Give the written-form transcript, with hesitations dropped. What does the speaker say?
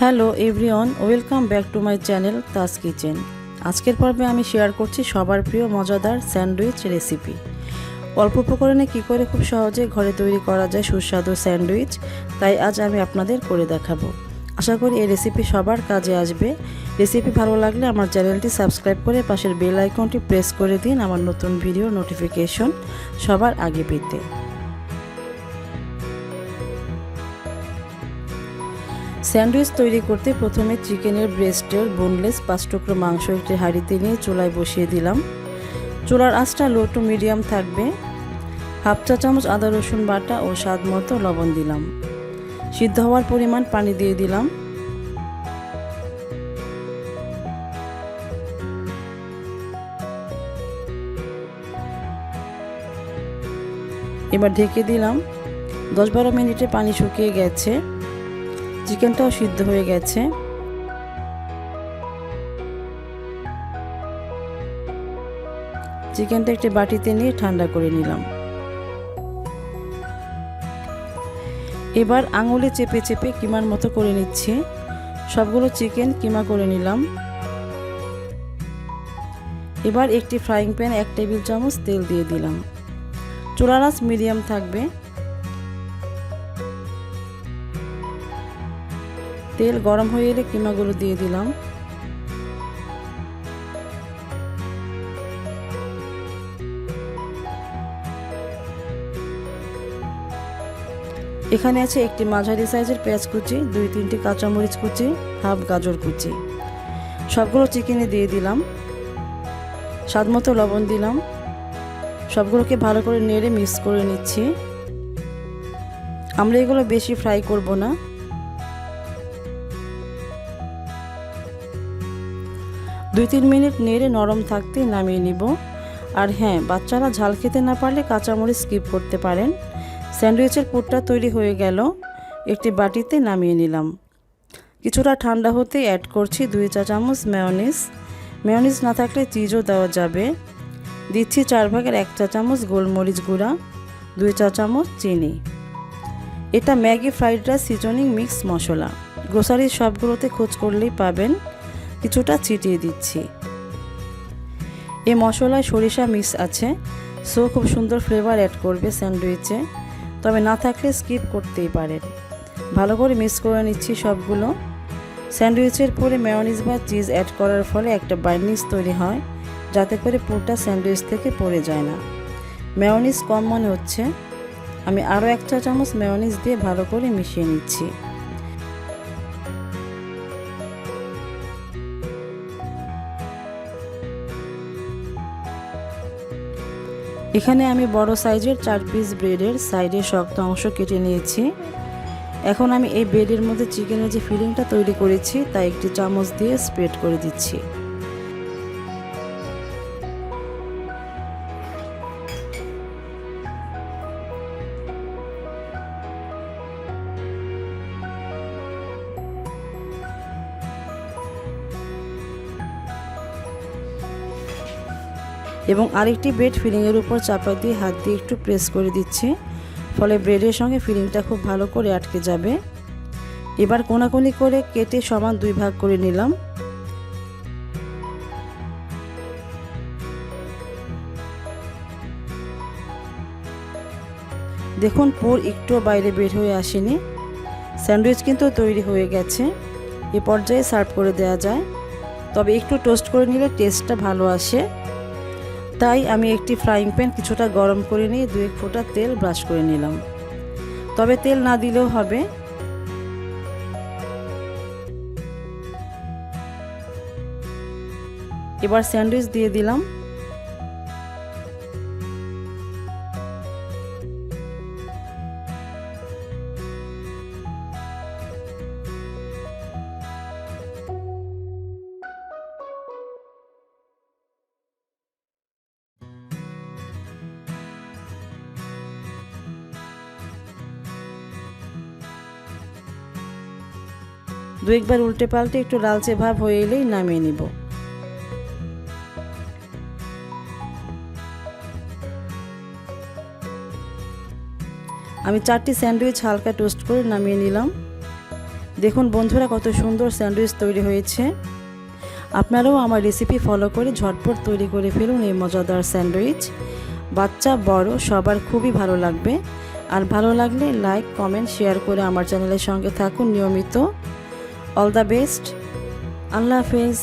Hello everyone, welcome back to my channel Taj kitchen. আজকের পর্বে আমি শেয়ার করছি সবার প্রিয় মজাদার স্যান্ডউইচ রেসিপি। অল্প উপকরণে কী করে খুব সহজে ঘরে তৈরি করা যায় সুস্বাদু স্যান্ডউইচ, তাই আজ আমি আপনাদের করে দেখাবো। আশা করি এই রেসিপি সবার কাজে আসবে। রেসিপি ভালো লাগলে আমার চ্যানেলটি সাবস্ক্রাইব করে পাশের বেল আইকনটি প্রেস করে দিন আমার নতুন ভিডিও নোটিফিকেশন সবার আগে পেতে। স্যান্ডউইচ তৈরি করতে প্রথমে চিকেনের ব্রেস্টের বোনলেস 5 টুকরো মাংস একটি হাঁড়িতে নিয়ে চুলায় বসিয়ে দিলাম। চুলার আঁচটা লো টু মিডিয়াম থাকবে। হাফ চা চামচ আদা রসুন বাটা ও স্বাদ মতো লবণ দিলাম। সিদ্ধ হওয়ার পরিমাণ পানি দিয়ে দিলাম। এবার ঢেকে দিলাম। 10-12 মিনিটে পানি শুকিয়ে গেছে, চিকেনটাও সিদ্ধ হয়ে গেছে। চিকেনটা একটি বাটিতে নিয়ে ঠান্ডা করে নিলাম। এবার আঙুলে চেপে চেপে কিমার মতো করে নিচ্ছি। সবগুলো চিকেন কিমা করে নিলাম। এবার একটি ফ্রাইং প্যানে 1 টেবিল চামচ তেল দিয়ে দিলাম। চুলার আঁচ মিডিয়াম থাকবে। তেল গরম হয়ে এলে কিমাগুলো দিয়ে দিলাম। এখানে আছে একটি মাঝারি সাইজের পেঁয়াজ কুচি, 2-3টি কাঁচামরিচ কুচি, হাফ গাজর কুচি। সবগুলো চিকেনে দিয়ে দিলাম। স্বাদ মতো লবণ দিলাম। সবগুলোকে ভালো করে নেড়ে মিক্স করে নিচ্ছি। আমরা এগুলো বেশি ফ্রাই করব না। দুই 3 মিনিট নেড়ে নরম থাকতে নামিয়ে নিব। আর হ্যাঁ, বাচ্চারা ঝাল খেতে না পারলে কাঁচামরিচ স্কিপ করতে পারেন। স্যান্ডউইচের পুরটা তৈরি হয়ে গেল। একটি বাটিতে নামিয়ে নিলাম। কিছুটা ঠান্ডা হতে অ্যাড করছি 2 চা চামচ মেয়োনিজ। মেয়োনিজ না থাকলে চিজও দেওয়া যাবে। দিচ্ছি 4/1 চা চামচ গোলমরিচ গুঁড়া, 2 চা চামচ চিনি। এটা Maggi fried rice seasoning mix মশলা। গ্রোসারির সবগুলোতে খোঁজ করলেই পাবেন। কিছুটা ছিটিয়ে দিচ্ছি। এই মশলায় সরিষা মিক্স আছে, সো খুব সুন্দর ফ্লেভার অ্যাড করবে স্যান্ডউইচে। তবে না থাকলে স্কিপ করতেই পারেন। ভালো করে মিক্স করে নিচ্ছি সবগুলো। স্যান্ডউইচের পরে মেয়োনিজ বা চিজ অ্যাড করার ফলে একটা বাইন্ডিংস তৈরি হয়, যাতে করে পুরটা স্যান্ডউইচ থেকে পড়ে যায় না। মেয়োনিজ কম মনে হচ্ছে, আমি আরও 1 চা চামচ মেয়োনিজ দিয়ে ভালো করে মিশিয়ে নিচ্ছি। এখানে আমি বড় সাইজের 4 পিস ব্রেডের সাইডে শক্ত অংশ কেটে নিয়েছি। এখন আমি এই ব্রেডের মধ্যে চিকেনের যে ফিলিংটা তৈরি করেছি তা একটি চামচ দিয়ে স্প্রেড করে দিচ্ছি। এবং আরেকটি ব্রেড ফিলিংয়ের উপর চাপা দিয়ে হাত দিয়ে একটু প্রেস করে দিচ্ছি, ফলে ব্রেডের সঙ্গে ফিলিংটা খুব ভালো করে আটকে যাবে। এবার কোনাকুনি করে কেটে সমান 2 ভাগ করে নিলাম। দেখুন, পুর একটু বাইরে বের হয়ে আসেনি। স্যান্ডউইচ কিন্তু তৈরি হয়ে গেছে। এ পর্যায়ে সার্ভ করে দেওয়া যায়, তবে একটু টোস্ট করে নিলে টেস্টটা ভালো আসে। তাই আমি একটি ফ্রাইং প্যান কিছুটা গরম করে নিয়ে 2-1 ফোঁটা তেল ব্রাশ করে নিলাম। তবে তেল না দিলেও হবে। এবার স্যান্ডউইচ দিয়ে দিলাম। দু একবার উল্টে পাল্টে একটু লালচে ভাব হয়ে এলেই নামিয়ে নিব। আমি 4টি স্যান্ডউইচ হালকা টোস্ট করে নামিয়ে নিলাম। দেখুন বন্ধুরা, কত সুন্দর স্যান্ডউইচ তৈরি হয়েছে। আপনারাও আমার রেসিপি ফলো করে ঝটপট তৈরি করে ফেলুন এই মজাদার স্যান্ডউইচ। বাচ্চা বড় সবার খুবই ভালো লাগবে। আর ভালো লাগলে লাইক, কমেন্ট, শেয়ার করে আমার চ্যানেলের সঙ্গে থাকুন নিয়মিত। All the best. আল্লাহ হাফেজ।